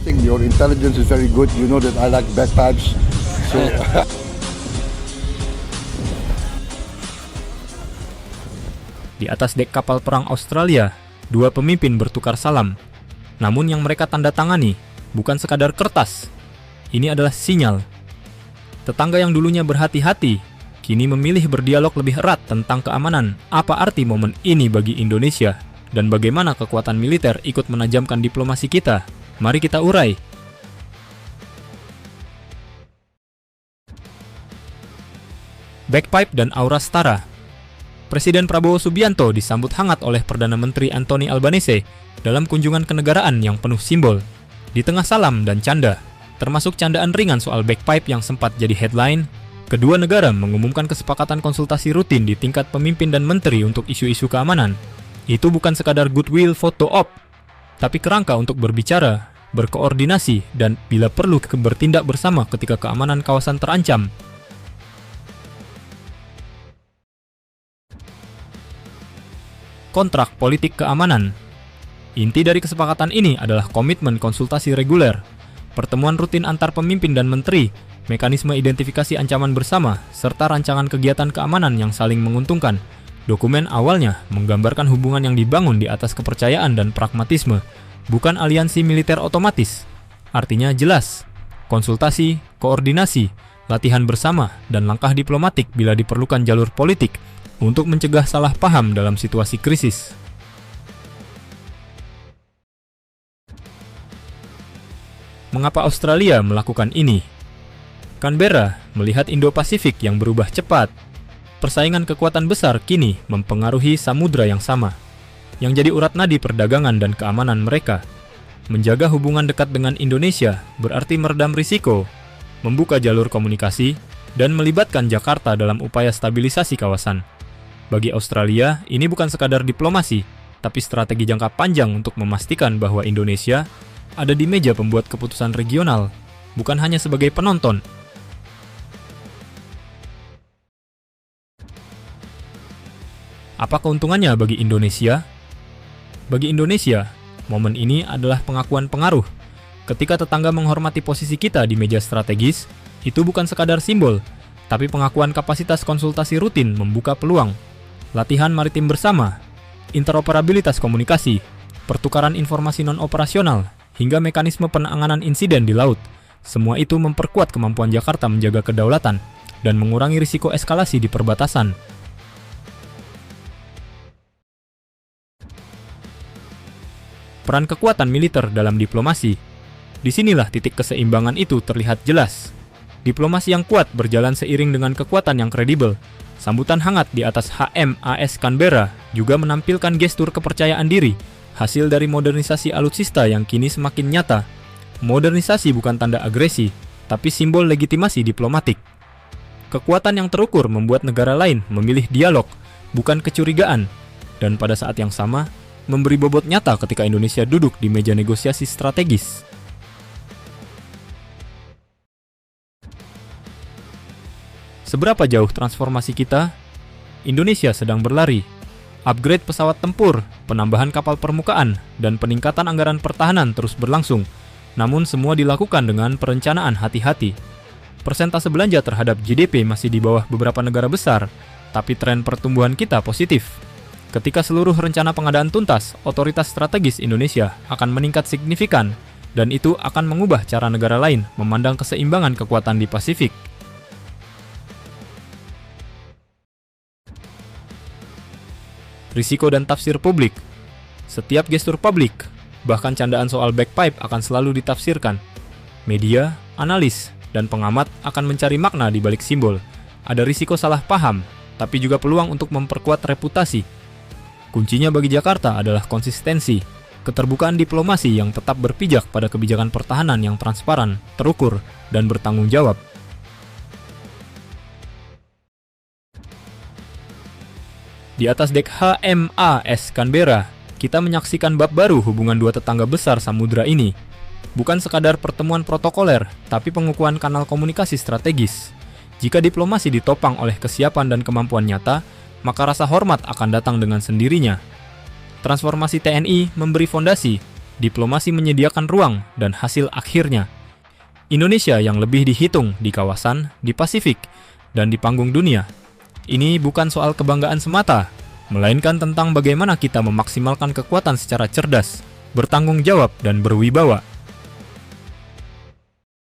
think your intelligence is very good. You know that I like bagpipes. So Di atas dek kapal perang Australia, dua pemimpin bertukar salam. Namun yang mereka tanda tangani bukan sekadar kertas. Ini adalah sinyal. Tetangga yang dulunya berhati-hati, kini memilih berdialog lebih erat tentang keamanan. Apa arti momen ini bagi Indonesia? Dan bagaimana kekuatan militer ikut menajamkan diplomasi kita? Mari kita urai. Bagpipe dan aura setara. Presiden Prabowo Subianto disambut hangat oleh Perdana Menteri Anthony Albanese dalam kunjungan kenegaraan yang penuh simbol. Di tengah salam dan canda, termasuk candaan ringan soal bagpipe yang sempat jadi headline, kedua negara mengumumkan kesepakatan konsultasi rutin di tingkat pemimpin dan menteri untuk isu-isu keamanan. Itu bukan sekadar goodwill foto op, tapi kerangka untuk berbicara, berkoordinasi, dan bila perlu bertindak bersama ketika keamanan kawasan terancam. Kontrak politik keamanan. Inti dari kesepakatan ini adalah komitmen konsultasi reguler, pertemuan rutin antar pemimpin dan menteri, mekanisme identifikasi ancaman bersama, serta rancangan kegiatan keamanan yang saling menguntungkan. Dokumen awalnya menggambarkan hubungan yang dibangun di atas kepercayaan dan pragmatisme, bukan aliansi militer otomatis. Artinya jelas, konsultasi, koordinasi, latihan bersama, dan langkah diplomatik bila diperlukan jalur politik untuk mencegah salah paham dalam situasi krisis. Mengapa Australia melakukan ini? Canberra melihat Indo-Pasifik yang berubah cepat. Persaingan kekuatan besar kini mempengaruhi samudra yang sama, yang jadi urat nadi perdagangan dan keamanan mereka. Menjaga hubungan dekat dengan Indonesia berarti meredam risiko, membuka jalur komunikasi, dan melibatkan Jakarta dalam upaya stabilisasi kawasan. Bagi Australia, ini bukan sekadar diplomasi, tapi strategi jangka panjang untuk memastikan bahwa Indonesia ada di meja pembuat keputusan regional, bukan hanya sebagai penonton. Apa keuntungannya bagi Indonesia? Bagi Indonesia, momen ini adalah pengakuan pengaruh. Ketika tetangga menghormati posisi kita di meja strategis, itu bukan sekadar simbol, tapi pengakuan kapasitas konsultasi rutin membuka peluang. Latihan maritim bersama, interoperabilitas komunikasi, pertukaran informasi non-operasional, hingga mekanisme penanganan insiden di laut. Semua itu memperkuat kemampuan Jakarta menjaga kedaulatan dan mengurangi risiko eskalasi di perbatasan. Peran kekuatan militer dalam diplomasi. Disinilah titik keseimbangan itu terlihat jelas. Diplomasi yang kuat berjalan seiring dengan kekuatan yang kredibel. Sambutan hangat di atas HMAS Canberra juga menampilkan gestur kepercayaan diri, hasil dari modernisasi alutsista yang kini semakin nyata. Modernisasi bukan tanda agresi, tapi simbol legitimasi diplomatik. Kekuatan yang terukur membuat negara lain memilih dialog, bukan kecurigaan, dan pada saat yang sama, memberi bobot nyata ketika Indonesia duduk di meja negosiasi strategis. Seberapa jauh transformasi kita? Indonesia sedang berlari. Upgrade pesawat tempur, penambahan kapal permukaan, dan peningkatan anggaran pertahanan terus berlangsung. Namun semua dilakukan dengan perencanaan hati-hati. Persentase belanja terhadap GDP masih di bawah beberapa negara besar, tapi tren pertumbuhan kita positif. Ketika seluruh rencana pengadaan tuntas, otoritas strategis Indonesia akan meningkat signifikan, dan itu akan mengubah cara negara lain memandang keseimbangan kekuatan di Pasifik. Risiko dan tafsir publik. Setiap gestur publik, bahkan candaan soal bagpipe akan selalu ditafsirkan. Media, analis, dan pengamat akan mencari makna di balik simbol. Ada risiko salah paham, tapi juga peluang untuk memperkuat reputasi. Kuncinya bagi Jakarta adalah konsistensi, keterbukaan diplomasi yang tetap berpijak pada kebijakan pertahanan yang transparan, terukur, dan bertanggung jawab. Di atas dek HMAS Canberra, kita menyaksikan bab baru hubungan dua tetangga besar samudra ini. Bukan sekadar pertemuan protokoler, tapi pengukuhan kanal komunikasi strategis. Jika diplomasi ditopang oleh kesiapan dan kemampuan nyata, maka rasa hormat akan datang dengan sendirinya. Transformasi TNI memberi fondasi, diplomasi menyediakan ruang dan hasil akhirnya Indonesia yang lebih dihitung di kawasan, di Pasifik, dan di panggung dunia. Ini bukan soal kebanggaan semata, melainkan tentang bagaimana kita memaksimalkan kekuatan secara cerdas, bertanggung jawab, dan berwibawa.